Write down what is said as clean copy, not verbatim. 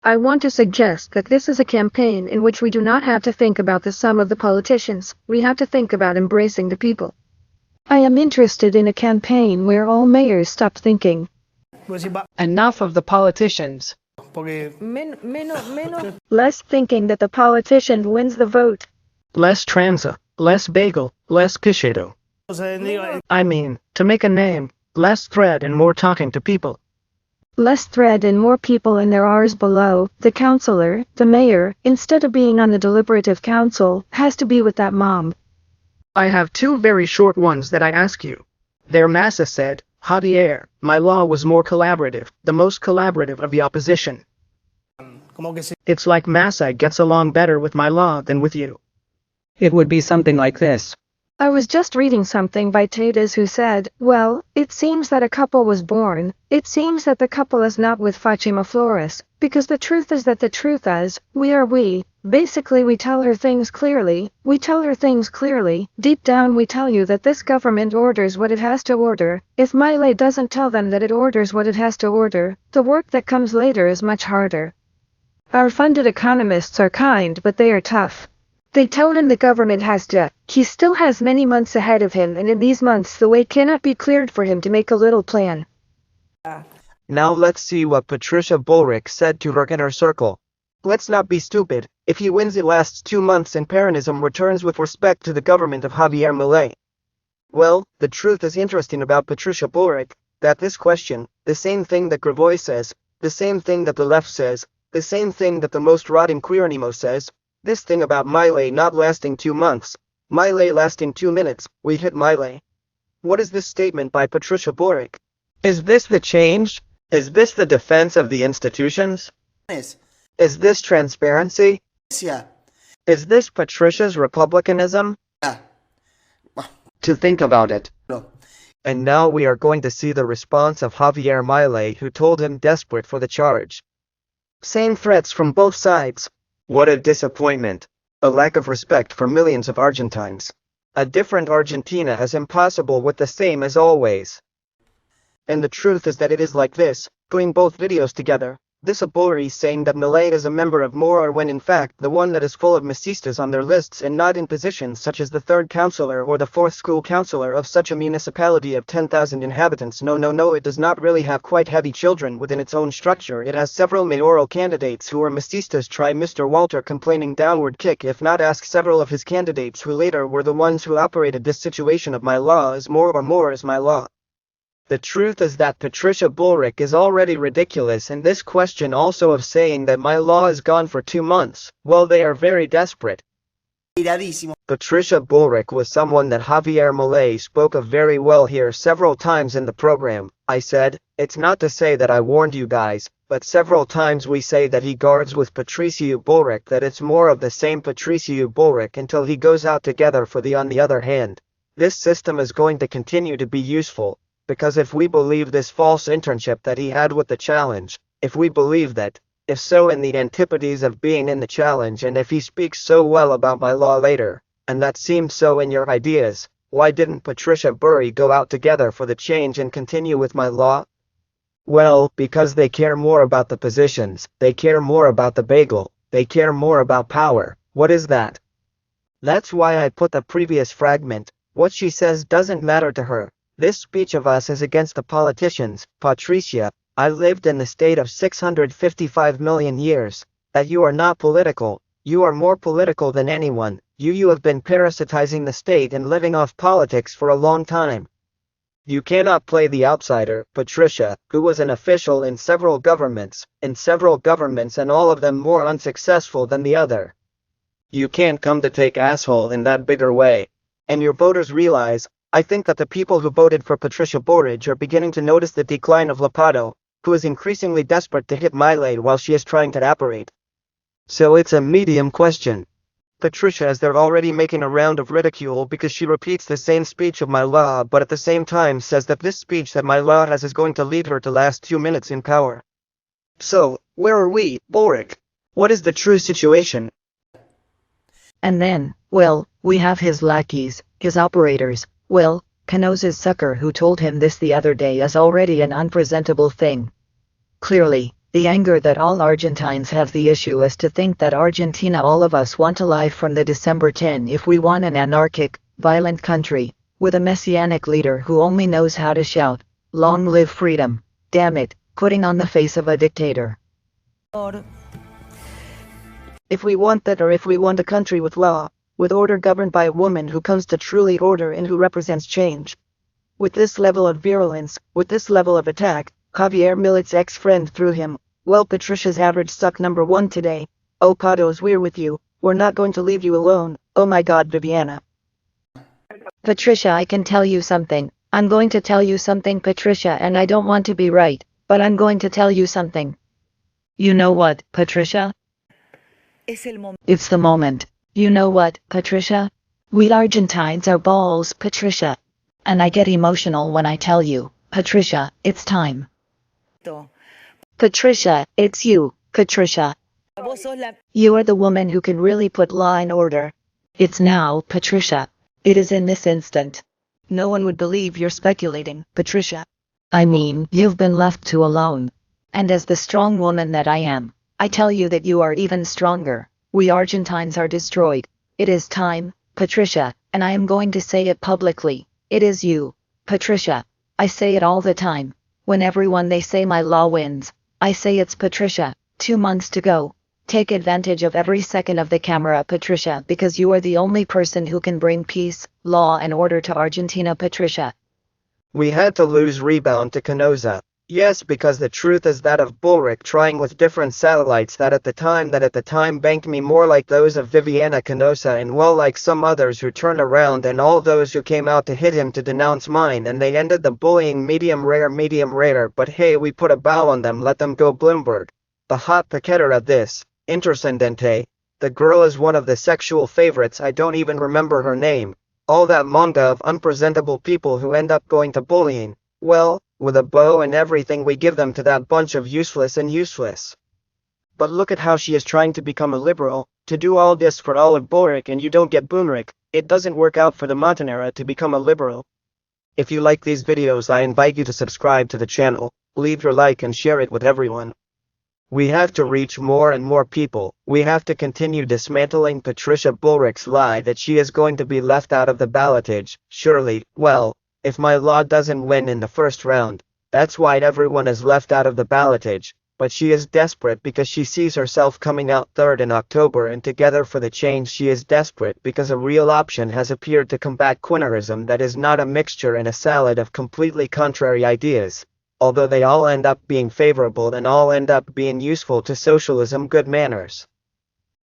I want to suggest that this is a campaign in which we do not have to think about the sum of the politicians, we have to think about embracing the people. I am interested in a campaign where all mayors stop thinking. Enough of the politicians. Less thinking that the politician wins the vote. Less tranza, less bagel, less piscido. I mean, to make a name, less thread and more talking to people. Less thread and more people in their R's below. The councillor, the mayor, instead of being on the deliberative council, has to be with that mom. I have two very short ones that I ask you. Their Massa said, Javier, my law was more collaborative, the most collaborative of the opposition. It's like Massa gets along better with my law than with you. It would be something like this. I was just reading something by Tedes who said, well, it seems that a couple was born, it seems that the couple is not with Fatima Flores, because the truth is that the truth is, we. Basically we tell her things clearly, deep down we tell you that this government orders what it has to order. If Milei doesn't tell them that it orders what it has to order, the work that comes later is much harder. Our funded economists are kind but they are tough. They told him the government has to. He still has many months ahead of him, and in these months the way cannot be cleared for him to make a little plan. Now let's see what Patricia Bullrich said to her inner circle. Let's not be stupid. If he wins it lasts 2 months and Peronism returns with respect to the government of Javier Milei. Well, the truth is interesting about Patricia Bullrich, that this question, the same thing that Gravoy says, the same thing that the left says, the same thing that the most rotting Queernemo says, this thing about Milei not lasting 2 months, Milei lasting 2 minutes, we hit Milei. What is this statement by Patricia Bullrich? Is this the change? Is this the defense of the institutions? Is this transparency? Is this Patricia's republicanism? To think about it. And now we are going to see the response of Javier Milei, who told him desperate for the charge. Same threats from both sides. What a disappointment. A lack of respect for millions of Argentines. A different Argentina as impossible with the same as always. And the truth is that it is like this, putting both videos together. This a Bullrich saying that Milei is a member of Mora when in fact the one that is full of Mesistas on their lists and not in positions such as the 3rd councillor or the 4th school councillor of such a municipality of 10,000 inhabitants. No, it does not really have quite heavy children within its own structure. It has several mayoral candidates who are Mesistas. Try Mr. Walter complaining downward kick. If not, ask several of his candidates who later were the ones who operated this situation of my law is more or more is my law. The truth is that Patricia Bullrich is already ridiculous, and this question also of saying that my law is gone for 2 months, well, they are very desperate. Patricia Bullrich was someone that Javier Milei spoke of very well here several times in the program. I said, it's not to say that I warned you guys, but several times we say that he guards with Patricia Bullrich, that it's more of the same Patricia Bullrich until he goes out together for the on the other hand. This system is going to continue to be useful. Because if we believe this false internship that he had with the challenge, if we believe that, if so in the antipodes of being in the challenge, and if he speaks so well about my law later, and that seems so in your ideas, why didn't Patricia Bullrich go out together for the change and continue with my law? Well, because they care more about the positions, they care more about the bagel, they care more about power. What is that? That's why I put the previous fragment. What she says doesn't matter to her. This speech of us is against the politicians. Patricia, I lived in the state of 655 million years. That you are not political. You are more political than anyone. You have been parasitizing the state and living off politics for a long time. You cannot play the outsider. Patricia, who was an official in several governments and all of them more unsuccessful than the other. You can't come to take asshole in that bigger way. And your voters realize, I think that the people who voted for Patricia Bullrich are beginning to notice the decline of Lepardo, who is increasingly desperate to hit Milei while she is trying to operate. So it's a medium question. Patricia is there already making a round of ridicule because she repeats the same speech of my law but at the same time says that this speech that my law has is going to lead her to last 2 minutes in power. So, where are we, Bullrich? What is the true situation? And then, well, we have his lackeys, his operators. Well, Canosa's sucker who told him this the other day is already an unpresentable thing. Clearly, The anger that all Argentines have. The issue is to think that Argentina, all of us want a life from the December 10 if we want an anarchic, violent country, with a messianic leader who only knows how to shout, "Long live freedom," damn it, putting on the face of a dictator. If we want that, or if we want a country with law, with order, governed by a woman who comes to truly order and who represents change. With this level of virulence, with this level of attack, Javier Milei's ex-friend threw him. Well, Patricia's average suck number 1 today. Oh Pados, we're with you, we're not going to leave you alone. Oh my god, Viviana. Patricia, I can tell you something. I'm going to tell you something, Patricia, and I don't want to be right, but I'm going to tell you something. You know what, Patricia? It's the moment. You know what, Patricia? We Argentines are balls, Patricia. And I get emotional when I tell you, Patricia, it's time. Patricia, it's you, Patricia. You are the woman who can really put law and order. It's now, Patricia. It is in this instant. No one would believe you're speculating, Patricia. I mean, you've been left too alone. And as the strong woman that I am, I tell you that you are even stronger. We Argentines are destroyed. It is time, Patricia, and I am going to say it publicly. It is you, Patricia. I say it all the time. When everyone they say my law wins, I say it's Patricia. 2 months to go. Take advantage of every second of the camera, Patricia, because you are the only person who can bring peace, law and order to Argentina, Patricia. We had to lose rebound to Canosa. Yes, because the truth is that of Bullrich trying with different satellites that at the time banked me more like those of Viviana Canosa and well like some others who turned around and all those who came out to hit him to denounce mine and they ended the bullying medium rare but hey we put a bow on them, let them go Bloomberg. The hot picketer of this, Interscendente, the girl is one of the sexual favorites, I don't even remember her name. All that manga of unpresentable people who end up going to bullying. Well, with a bow and everything we give them to that bunch of useless. But look at how she is trying to become a liberal, to do all this for all of Bullrich and you don't get Bullrich. It doesn't work out for the Montanera to become a liberal. If you like these videos I invite you to subscribe to the channel, leave your like and share it with everyone. We have to reach more and more people. We have to continue dismantling Patricia Bullrich's lie that she is going to be left out of the ballotage. Surely, well, if my law doesn't win in the first round, that's why everyone is left out of the ballotage. But she is desperate because she sees herself coming out third in October, and Together for the Change she is desperate because a real option has appeared to combat quinnerism that is not a mixture and a salad of completely contrary ideas. Although they all end up being favorable and all end up being useful to socialism, good manners.